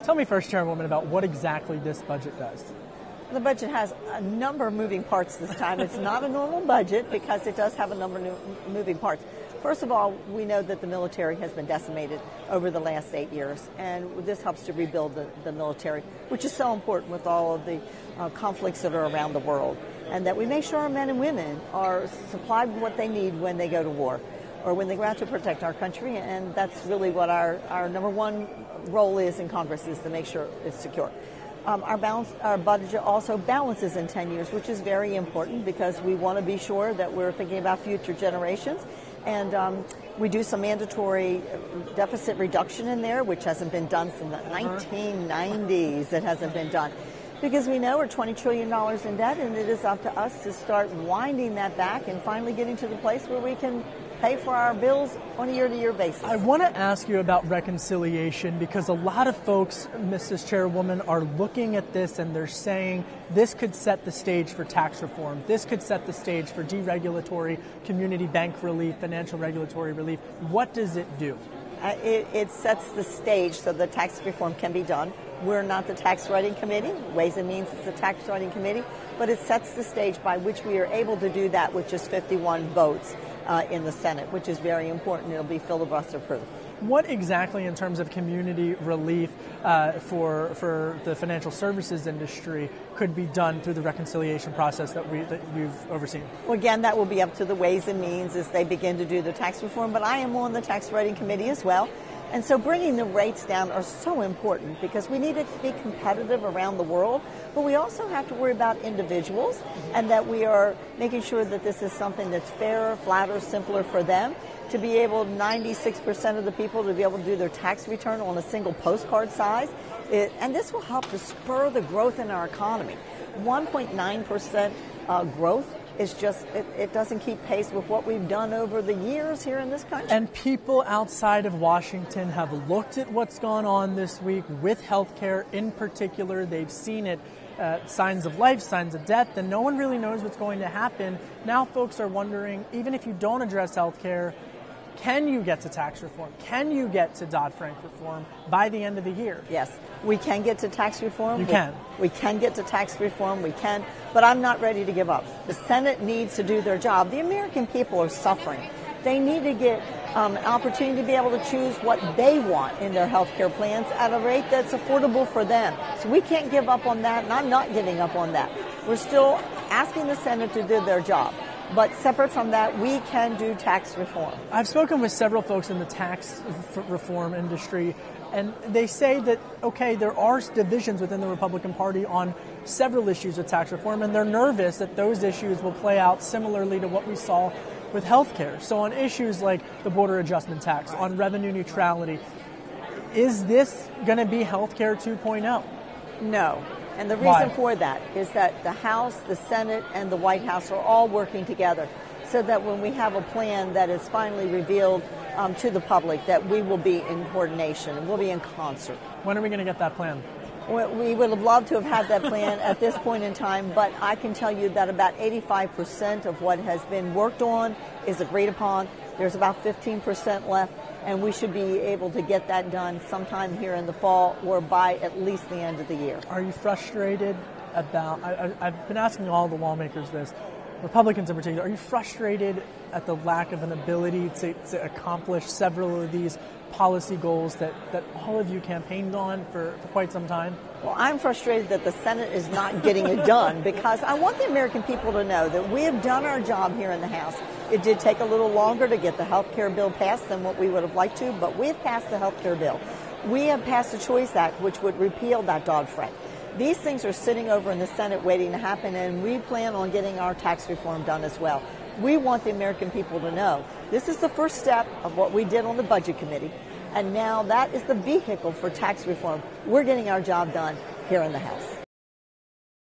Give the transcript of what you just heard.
Tell me first, Chairwoman, about what exactly this budget does. The budget has a number of moving parts this time. It's not a normal budget because it does have a number of moving parts. First of all, we know that the military has been decimated over the last 8 years, and this helps to rebuild the military, which is so important with all of the conflicts that are around the world, and that we make sure our men and women are supplied with what they need when they go to war or when they go out to protect our country, and that's really what our number one role is in Congress, is to make sure it's secure. Our budget also balances in 10 years, which is very important because we want to be sure that we're thinking about future generations. And we do some mandatory deficit reduction in there, which hasn't been done since the 1990s. It hasn't been done. Because we know we're $20 trillion in debt, and it is up to us to start winding that back and finally getting to the place where we can pay for our bills on a year-to-year basis. I want to ask you about reconciliation because a lot of folks, Mrs. Chairwoman, are looking at this and they're saying this could set the stage for tax reform. This could set the stage for deregulatory, community bank relief, financial regulatory relief. What does it do? It sets the stage so that tax reform can be done. We're not the tax writing committee. Ways and Means is the tax writing committee. But it sets the stage by which we are able to do that with just 51 votes in the Senate, which is very important. It'll be filibuster proof. What exactly in terms of community relief for the financial services industry could be done through the reconciliation process that you've overseen? Well, again, that will be up to the Ways and Means as they begin to do the tax reform, but I am on the tax writing committee as well. And so bringing the rates down are so important because we need to be competitive around the world, but we also have to worry about individuals and that we are making sure that this is something that's fairer, flatter, simpler for them. To be able, 96% of the people to be able to do their tax return on a single postcard size. And this will help to spur the growth in our economy. 1.9% growth is just, it doesn't keep pace with what we've done over the years here in this country. And people outside of Washington have looked at what's gone on this week with healthcare in particular. They've seen it, signs of life, signs of death, and no one really knows what's going to happen. Now folks are wondering, even if you don't address healthcare, can you get to tax reform? Can you get to Dodd-Frank reform by the end of the year? Yes, we can get to tax reform. You can. We can get to tax reform. We can. But I'm not ready to give up. The Senate needs to do their job. The American people are suffering. They need to get an opportunity to be able to choose what they want in their health care plans at a rate that's affordable for them. So we can't give up on that, and I'm not giving up on that. We're still asking the Senate to do their job. But separate from that, we can do tax reform. I've spoken with several folks in the tax reform industry, and they say that, okay, there are divisions within the Republican Party on several issues with tax reform, and they're nervous that those issues will play out similarly to what we saw with health care. So on issues like the border adjustment tax, on revenue neutrality, is this going to be health care 2.0? No. And the reason for that is that the House, the Senate, and the White House are all working together so that when we have a plan that is finally revealed to the public, that we will be in coordination and we'll be in concert. When are we going to get that plan? Well, we would have loved to have had that plan at this point in time, but I can tell you that about 85% of what has been worked on is agreed upon. There's about 15% left. And we should be able to get that done sometime here in the fall or by at least the end of the year. Are you frustrated about, I've been asking all the lawmakers this, Republicans in particular, are you frustrated at the lack of an ability to accomplish several of these policy goals that all of you campaigned on for quite some time? Well, I'm frustrated that the Senate is not getting it done because I want the American people to know that we have done our job here in the House. It did take a little longer to get the health care bill passed than what we would have liked to, but we've passed the health care bill. We have passed the Choice Act, which would repeal that Dodd-Frank. These things are sitting over in the Senate waiting to happen, and we plan on getting our tax reform done as well. We want the American people to know this is the first step of what we did on the Budget Committee, and now that is the vehicle for tax reform. We're getting our job done here in the House.